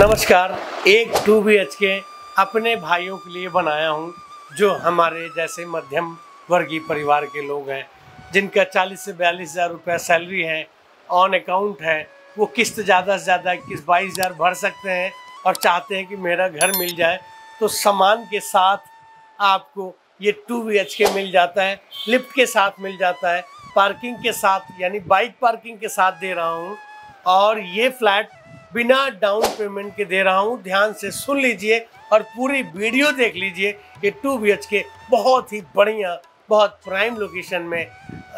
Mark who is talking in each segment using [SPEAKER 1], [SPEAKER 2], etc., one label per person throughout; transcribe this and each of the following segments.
[SPEAKER 1] नमस्कार। एक 2 BHK अपने भाइयों के लिए बनाया हूँ जो हमारे जैसे मध्यम वर्गीय परिवार के लोग हैं, जिनका 40 से 42 हज़ार रुपये सैलरी है, ऑन अकाउंट है। वो किस्त ज़्यादा से ज़्यादा 21-22 हज़ार भर सकते हैं और चाहते हैं कि मेरा घर मिल जाए। तो सामान के साथ आपको ये 2 BHK मिल जाता है, लिफ्ट के साथ मिल जाता है, पार्किंग के साथ यानी बाइक पार्किंग के साथ दे रहा हूँ। और ये फ्लैट बिना डाउन पेमेंट के दे रहा हूँ। ध्यान से सुन लीजिए और पूरी वीडियो देख लीजिए। ये 2 BHK बहुत ही बढ़िया, बहुत प्राइम लोकेशन में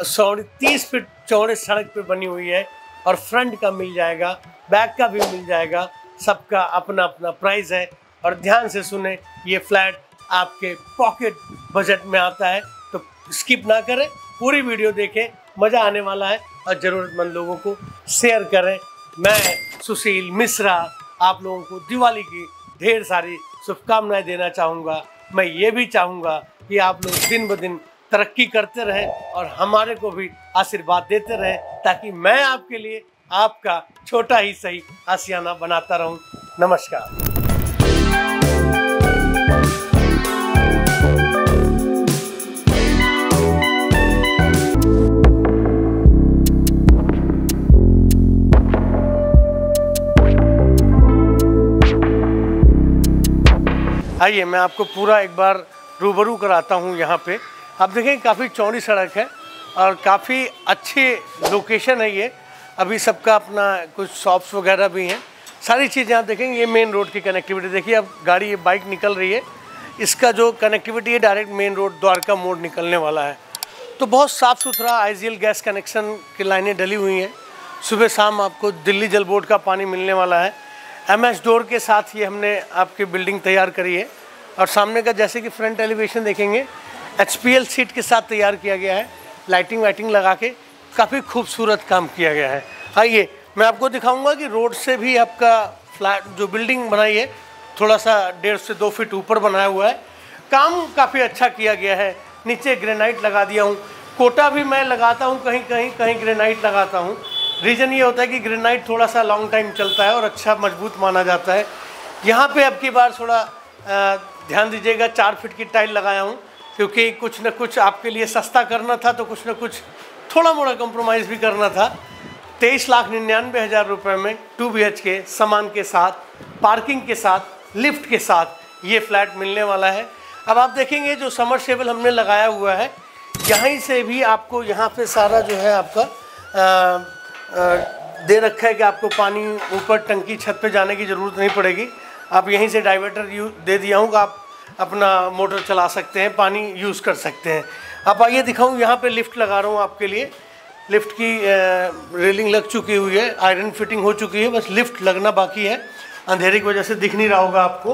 [SPEAKER 1] 30 फीट चौड़े सड़क पे बनी हुई है और फ्रंट का मिल जाएगा, बैक का भी मिल जाएगा। सबका अपना अपना प्राइस है। और ध्यान से सुने, ये फ्लैट आपके पॉकेट बजट में आता है, तो स्किप ना करें, पूरी वीडियो देखें, मज़ा आने वाला है और ज़रूरतमंद लोगों को शेयर करें। मैं सुशील मिश्रा आप लोगों को दिवाली की ढेर सारी शुभकामनाएं देना चाहूँगा। मैं ये भी चाहूँगा कि आप लोग दिन ब दिन तरक्की करते रहें और हमारे को भी आशीर्वाद देते रहें, ताकि मैं आपके लिए आपका छोटा ही सही आशियाना बनाता रहूं। नमस्कार। आइए मैं आपको पूरा एक बार रूबरू कराता हूँ। यहाँ पे आप देखें काफ़ी चौड़ी सड़क है और काफ़ी अच्छी लोकेशन है ये। अभी सबका अपना कुछ शॉप्स वगैरह भी हैं, सारी चीज़ें आप देखेंगे। ये मेन रोड की कनेक्टिविटी देखिए, अब गाड़ी ये बाइक निकल रही है, इसका जो कनेक्टिविटी है डायरेक्ट मेन रोड द्वारका मोड़ निकलने वाला है। तो बहुत साफ़ सुथरा IGL गैस कनेक्शन की लाइनें डली हुई हैं। सुबह शाम आपको दिल्ली जल बोर्ड का पानी मिलने वाला है। MS डोर के साथ ये हमने आपकी बिल्डिंग तैयार करी है। और सामने का जैसे कि फ्रंट एलिवेशन देखेंगे, HPL सीट के साथ तैयार किया गया है। लाइटिंग वाइटिंग लगा के काफ़ी खूबसूरत काम किया गया है। आइए मैं आपको दिखाऊंगा कि रोड से भी आपका फ्लैट जो बिल्डिंग बनाई है थोड़ा सा 1.5 से 2 फीट ऊपर बनाया हुआ है। काम काफ़ी अच्छा किया गया है। नीचे ग्रेनाइट लगा दिया हूँ। कोटा भी मैं लगाता हूँ, कहीं ग्रेनाइट लगाता हूँ। रीज़न ये होता है कि ग्रेनाइट थोड़ा सा लॉन्ग टाइम चलता है और अच्छा मजबूत माना जाता है। यहाँ पे अब की बार थोड़ा ध्यान दीजिएगा, 4 फीट की टाइल लगाया हूँ, क्योंकि कुछ न कुछ आपके लिए सस्ता करना था, तो कुछ न कुछ थोड़ा मोड़ा कंप्रोमाइज़ भी करना था। 23,99,000 रुपये में 2 BHK सामान के साथ, पार्किंग के साथ, लिफ्ट के साथ ये फ्लैट मिलने वाला है। अब आप देखेंगे जो समरसेबल हमने लगाया हुआ है, यहीं से भी आपको यहाँ पे सारा जो है आपका दे रखा है कि आपको पानी ऊपर टंकी छत पे जाने की ज़रूरत नहीं पड़ेगी। आप यहीं से डाइवर्टर दे दिया हूँ कि आप अपना मोटर चला सकते हैं, पानी यूज़ कर सकते हैं। आप आइए दिखाऊँ, यहाँ पे लिफ्ट लगा रहा हूँ आपके लिए। लिफ्ट की रेलिंग लग चुकी हुई है, आयरन फिटिंग हो चुकी है, बस लिफ्ट लगना बाकी है। अंधेरे की वजह से दिख नहीं रहा होगा आपको।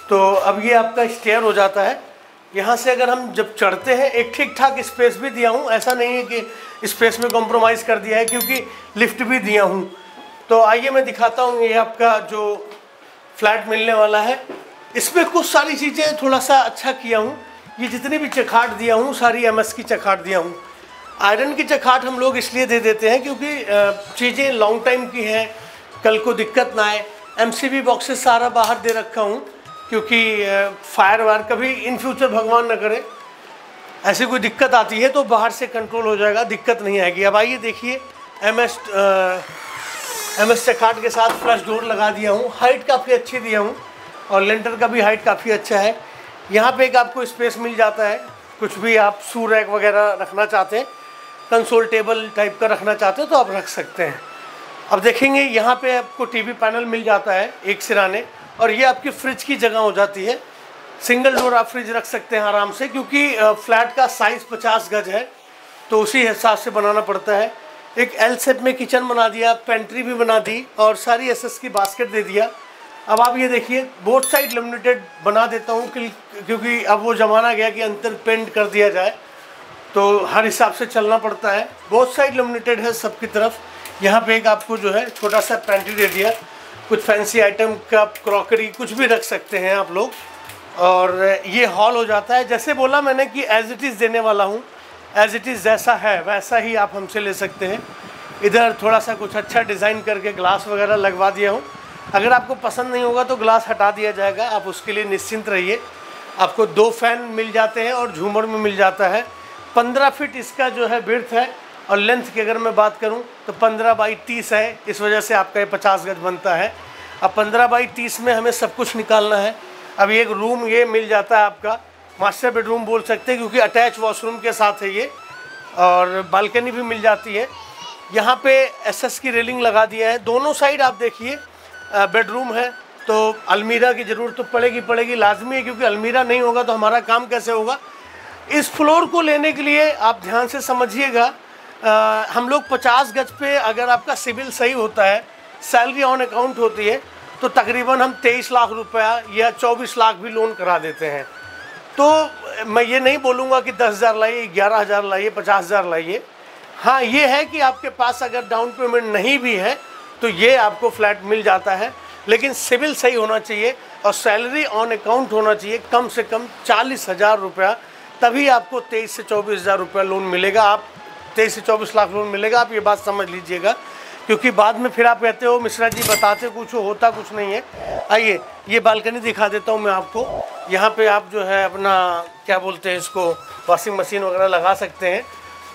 [SPEAKER 1] तो अब ये आपका स्टेयर हो जाता है। यहाँ से अगर हम जब चढ़ते हैं, एक ठीक ठाक स्पेस भी दिया हूँ, ऐसा नहीं है कि स्पेस में कॉम्प्रोमाइज़ कर दिया है, क्योंकि लिफ्ट भी दिया हूँ। तो आइए मैं दिखाता हूँ, ये आपका जो फ्लैट मिलने वाला है, इसमें कुछ सारी चीज़ें थोड़ा सा अच्छा किया हूँ। ये जितनी भी चखाट दिया हूँ सारी MS की चखाट दिया हूँ। आयरन की चखाट हम लोग इसलिए दे देते हैं क्योंकि चीज़ें लॉन्ग टाइम की हैं, कल को दिक्कत ना आए। MCB बॉक्सेस सारा बाहर दे रखा हूँ, क्योंकि फायर वायर कभी इन फ्यूचर भगवान न करे ऐसी कोई दिक्कत आती है तो बाहर से कंट्रोल हो जाएगा, दिक्कत नहीं आएगी। अब आइए देखिए, MS चखाट के साथ फ्लश डोर लगा दिया हूँ। हाइट काफ़ी अच्छी दिया हूँ और लेंटर का भी हाइट काफ़ी अच्छा है। यहाँ पे एक आपको स्पेस मिल जाता है, कुछ भी आप शू रैक वगैरह रखना चाहते हैं, कंसोल टेबल टाइप का रखना चाहते हैं तो आप रख सकते हैं। अब देखेंगे यहाँ पे आपको TV पैनल मिल जाता है एक सिराने, और ये आपकी फ्रिज की जगह हो जाती है। सिंगल डोर आप फ्रिज रख सकते हैं आराम से, क्योंकि फ्लैट का साइज़ 50 गज है तो उसी हिसाब से बनाना पड़ता है। एक L शेप में किचन बना दिया, पेंट्री भी बना दी और सारी SS की बास्केट दे दिया। अब आप ये देखिए, बोथ साइड लेमिनेटेड बना देता हूँ क्योंकि अब वो ज़माना गया कि अंतर पेंट कर दिया जाए, तो हर हिसाब से चलना पड़ता है। बोथ साइड लेमिनेटेड है सबकी तरफ। यहाँ पे एक आपको जो है छोटा सा पेंट्री दे दिया, कुछ फैंसी आइटम, कप, क्रॉकरी, कुछ भी रख सकते हैं आप लोग। और ये हॉल हो जाता है। जैसे बोला मैंने कि एज इट इज़ देने वाला हूँ, एज इट इज़ जैसा है वैसा ही आप हमसे ले सकते हैं। इधर थोड़ा सा कुछ अच्छा डिज़ाइन करके ग्लास वगैरह लगवा दिया हूँ। अगर आपको पसंद नहीं होगा तो ग्लास हटा दिया जाएगा, आप उसके लिए निश्चिंत रहिए। आपको 2 फैन मिल जाते हैं और झूमर में मिल जाता है। 15 फीट इसका जो है विड्थ है, और लेंथ की अगर मैं बात करूं तो 15 बाई 30 है। इस वजह से आपका ये 50 गज बनता है। अब 15 बाई 30 में हमें सब कुछ निकालना है। अब एक रूम ये मिल जाता है आपका, मास्टर बेडरूम बोल सकते हैं, क्योंकि अटैच वॉशरूम के साथ है ये, और बालकनी भी मिल जाती है। यहाँ पे एसएस की रेलिंग लगा दिया है। दोनों साइड आप देखिए बेडरूम है, तो अलमीरा की ज़रूरत तो पड़ेगी लाजमी है, क्योंकि अलमीरा नहीं होगा तो हमारा काम कैसे होगा। इस फ्लोर को लेने के लिए आप ध्यान से समझिएगा, हम लोग 50 गज पे अगर आपका सिविल सही होता है, सैलरी ऑन अकाउंट होती है, तो तकरीबन हम 23 लाख रुपया या 24 लाख भी लोन करा देते हैं। तो मैं ये नहीं बोलूँगा कि 10,000 लाइए, 11,000 लाइए, 50,000 लाइए। हाँ, ये है कि आपके पास अगर डाउन पेमेंट नहीं भी है तो ये आपको फ्लैट मिल जाता है, लेकिन सिविल सही होना चाहिए और सैलरी ऑन अकाउंट होना चाहिए कम से कम 40,000 रुपया, तभी आपको 23 से 24,000 रुपया लोन मिलेगा। आप 23 से 24 लाख लोन मिलेगा, आप ये बात समझ लीजिएगा, क्योंकि बाद में फिर आप कहते हो मिश्रा जी बताते कुछ हो, होता कुछ नहीं है। आइए ये बालकनी दिखा देता हूँ मैं आपको। यहाँ पे आप जो है अपना क्या बोलते हैं इसको, वॉशिंग मशीन वगैरह लगा सकते हैं,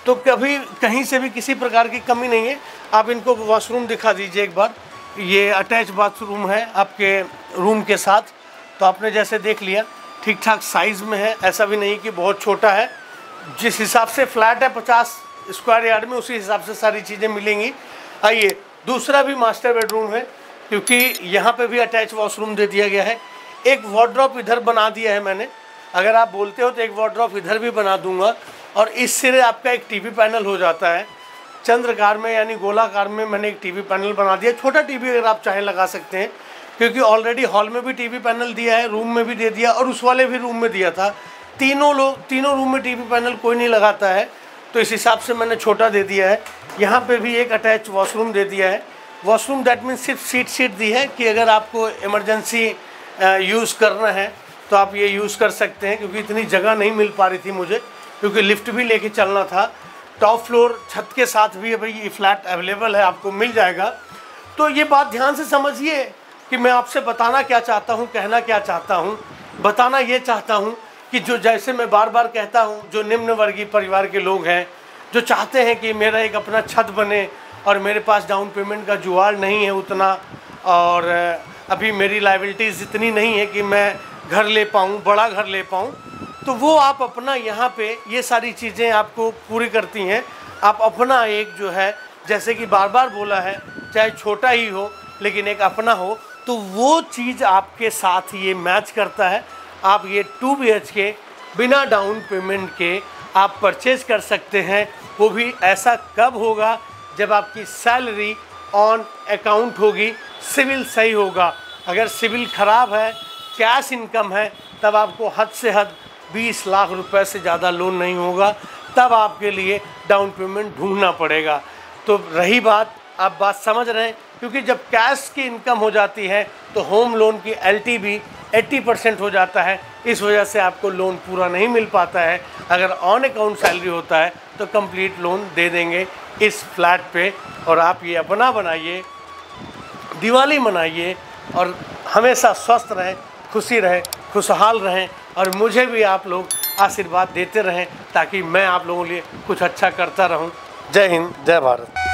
[SPEAKER 1] तो कभी कहीं से भी किसी प्रकार की कमी नहीं है। आप इनको वॉशरूम दिखा दीजिए एक बार। ये अटैच बाथरूम है आपके रूम के साथ, तो आपने जैसे देख लिया ठीक ठाक साइज़ में है, ऐसा भी नहीं कि बहुत छोटा है। जिस हिसाब से फ्लैट है 50 स्क्वायर यार्ड में, उसी हिसाब से सारी चीज़ें मिलेंगी। आइए दूसरा भी मास्टर बेडरूम है, क्योंकि यहाँ पे भी अटैच वॉशरूम दे दिया गया है। एक वार्डरोब इधर बना दिया है मैंने, अगर आप बोलते हो तो एक वार्डरोब इधर भी बना दूंगा, और इस सिरे आपका एक टीवी पैनल हो जाता है। चंद्रकार में यानी गोलाकार में मैंने एक टीवी पैनल बना दिया। छोटा टीवी अगर आप चाहें लगा सकते हैं, क्योंकि ऑलरेडी हॉल में भी टीवी पैनल दिया है, रूम में भी दे दिया और उस वाले भी रूम में दिया था। तीनों रूम में टीवी पैनल कोई नहीं लगाता है, तो इस हिसाब से मैंने छोटा दे दिया है। यहाँ पे भी एक अटैच वॉशरूम दे दिया है। वॉशरूम दैट मीन्स सिर्फ सीट दी है कि अगर आपको इमरजेंसी यूज़ करना है तो आप ये यूज़ कर सकते हैं, क्योंकि इतनी जगह नहीं मिल पा रही थी मुझे, क्योंकि लिफ्ट भी लेके चलना था। टॉप फ्लोर छत के साथ भी भाई ये फ्लैट अवेलेबल है, आपको मिल जाएगा। तो ये बात ध्यान से समझिए कि मैं आपसे बताना क्या चाहता हूँ, कहना क्या चाहता हूँ। बताना ये चाहता हूँ कि जो, जैसे मैं बार बार कहता हूँ, जो निम्न वर्गीय परिवार के लोग हैं, जो चाहते हैं कि मेरा एक अपना छत बने और मेरे पास डाउन पेमेंट का जुगाड़ नहीं है उतना, और अभी मेरी लायबिलिटीज़ इतनी नहीं है कि मैं घर ले पाऊँ, बड़ा घर ले पाऊँ, तो वो आप अपना यहाँ पे ये सारी चीज़ें आपको पूरी करती हैं। आप अपना एक जो है, जैसे कि बार बार बोला है, चाहे छोटा ही हो लेकिन एक अपना हो, तो वो चीज़ आपके साथ ये मैच करता है। आप ये 2 BHK बिना डाउन पेमेंट के आप परचेज़ कर सकते हैं। वो भी ऐसा कब होगा, जब आपकी सैलरी ऑन अकाउंट होगी, सिविल सही होगा। अगर सिविल ख़राब है, कैश इनकम है, तब आपको हद से हद 20 लाख रुपए से ज़्यादा लोन नहीं होगा, तब आपके लिए डाउन पेमेंट ढूंढना पड़ेगा। तो रही बात, आप बात समझ रहे हैं, क्योंकि जब कैश की इनकम हो जाती है तो होम लोन की LTV 80% हो जाता है। इस वजह से आपको लोन पूरा नहीं मिल पाता है। अगर ऑन अकाउंट सैलरी होता है तो कंप्लीट लोन दे देंगे इस फ्लैट पे, और आप ये अपना बनाइए, दिवाली मनाइए, और हमेशा स्वस्थ रहें, खुशी रहें, खुशहाल रहें, और मुझे भी आप लोग आशीर्वाद देते रहें, ताकि मैं आप लोगों के लिए कुछ अच्छा करता रहूं। जय हिंद, जय भारत।